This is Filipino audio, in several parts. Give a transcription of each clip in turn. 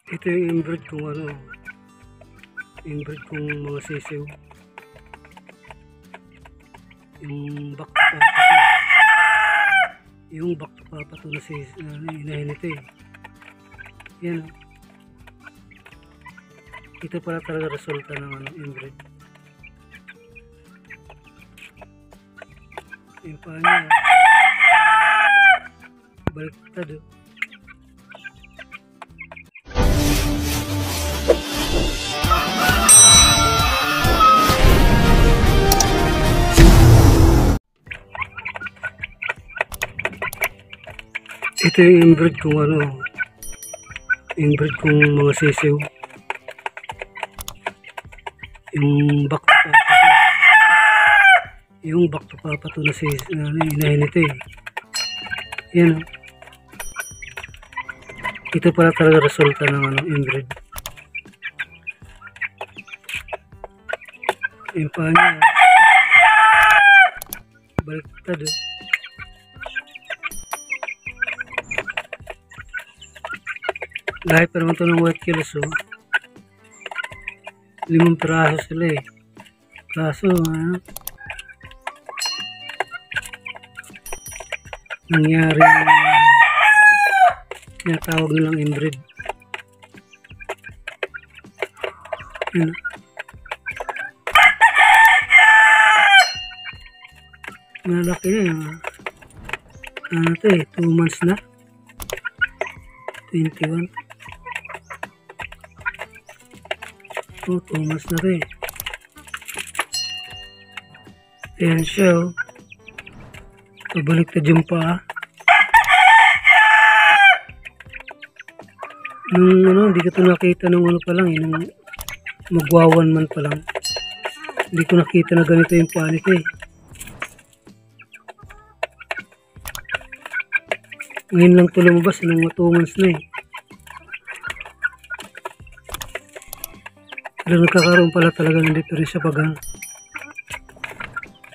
Ito yung inbreed kong inbreed kong mga sisiw. Yung back to papa to. Yung back to papa to na inahin ito eh. Yan. Ito pala talaga resulta ng inbreed. Yung paa niya. Baliktad oh. Ito yung inbreed kong inbreed kong mga sisiw. Yung back to papa to. Yung back to papa to na inahin ito eh. Yan. Ito pala talaga resulta ng inbreed. Yung paa niya. Baliktad oh. Lahat pa naman ito ng white kills oh. 5 piraso sila eh. Kaso nangyari tinatawag nilang inbreed. Yun. Malaki na yun. Ano ito eh, 2 months na. 21. Oh, 2 months na rin. Ayan siya oh. Pabaliktad yung paa. Nung hindi ko ito nakita nung pa lang eh. Nung magwawan man pa lang. Hindi ko nakita na ganito yung paa nito eh. Ngayon lang ito lumabas nung 2 months na eh. Pero nagkakaroon pala talaga ng diferensya pag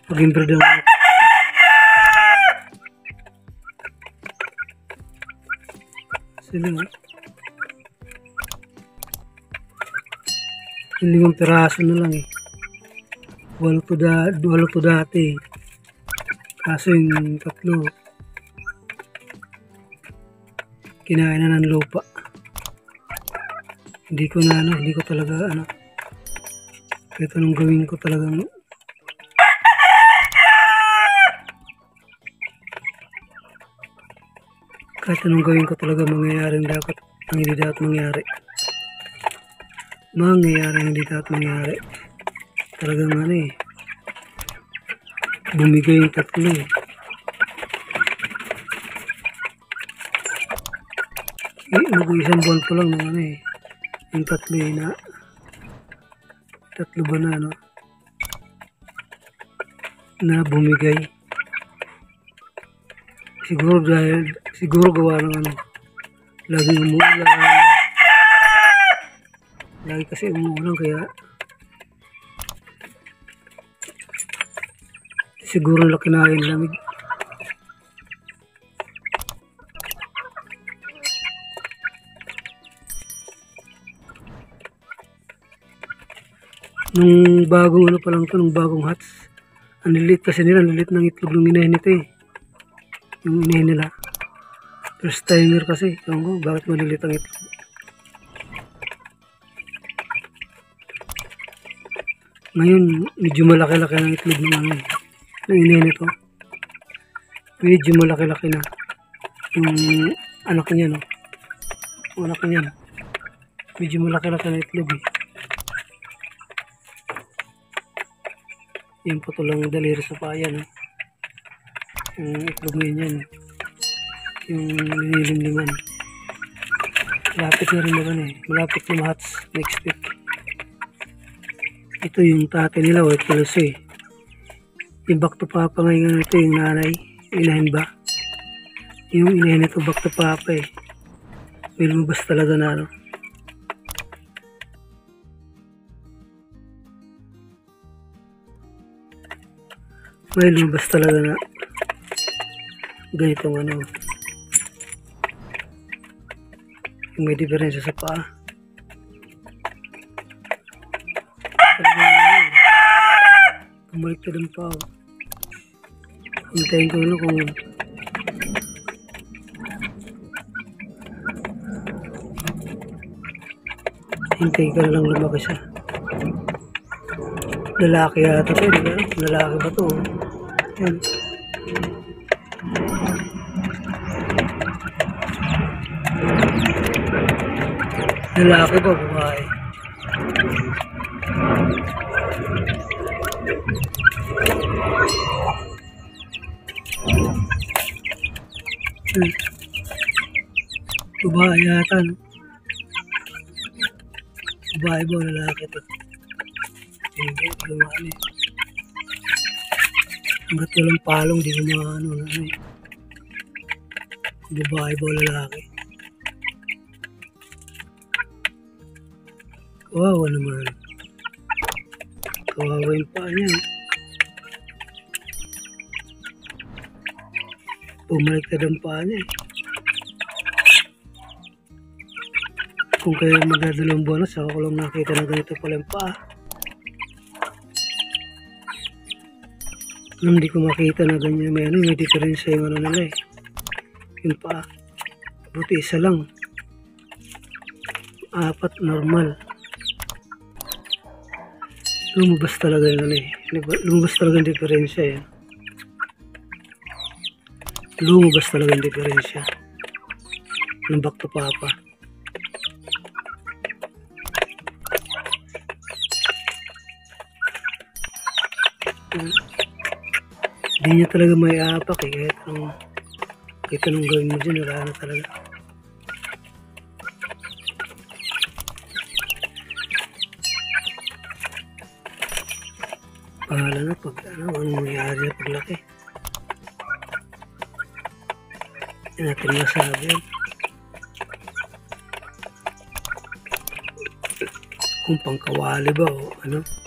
inbreed ang sila nga. 5 piraso na lang eh. 8 to dati eh. Kaso yung 3 kinain na ng lupa. Hindi ko talaga kahit anong gawin ko talagang mangyayari ang hindi dapat mangyari. Hindi dapat mangyari. Talagang bumigay yung 3 eh. Mag-isang buwan ko lang ng yung 3 na 3 ba na bumigay. Siguro gawa ng laging umuulan. Lagi kasi umuulan kaya siguro laki na yung lamig. Nung bagong pa lang ito, nung bagong hats. Ang lilit kasi nila, lilit ng itlog ng inahin nito eh. Yung inahin nila. First timer kasi. Ewan ko, bakit malilit ang itlog. Ngayon, medyo malaki-laki ang itlog ng inahin nito. Medyo malaki-laki na. Yung anak niya, no? Yung anak niya, no? Medyo malaki-laki na itlog eh. Yan po ito lang daliri sa payan. Yung itlog ngayon yan. Yung nililimliman. Malapit na rin naman eh. Malapit na mahats next week. Ito yung tate nila, white kills eh. Yung back to papa ngayon ito yung nanay. Inahin ba? Yung inahin ito back to papa eh. May lumabas talaga na may lumabas talaga na ganitong may diferensya sa paa. Bumaliktad ang paa. Hintayin ko na kung hintayin ka na lang lumaki siya. Lalaki yata ito, di ba? Lalaki ba ito? Yan. Lalaki ba, babae? Babae yata, no? Babae ba, lalaki ito? Hindi, lumaan eh. Hanggat walang palong, di ko maano na ano eh. Babae ba, lalaki? Kawawa naman. Kawawa yung paa niya. Bumaliktad ang paa niya eh. Kung kayo magdadalawang buwan na, saka ko lang nakita na ganito pala yung paa. Nung hindi ko makita na ganyan, may diferensya yung ano nila eh. Yung paa. Buti isa lang. 4 normal. Lumabas talaga yung ano eh. Lumabas talaga yung diferensya eh. Lumabas talaga yung diferensya. Ng back to papa. Hindi niya talaga may apak eh. Kahit anong gawin mo dyan, wala na talaga. Pahala na pag anong mangyari na paglaki. Hindi natin masabi yan. Kung pangkawali ba o ano.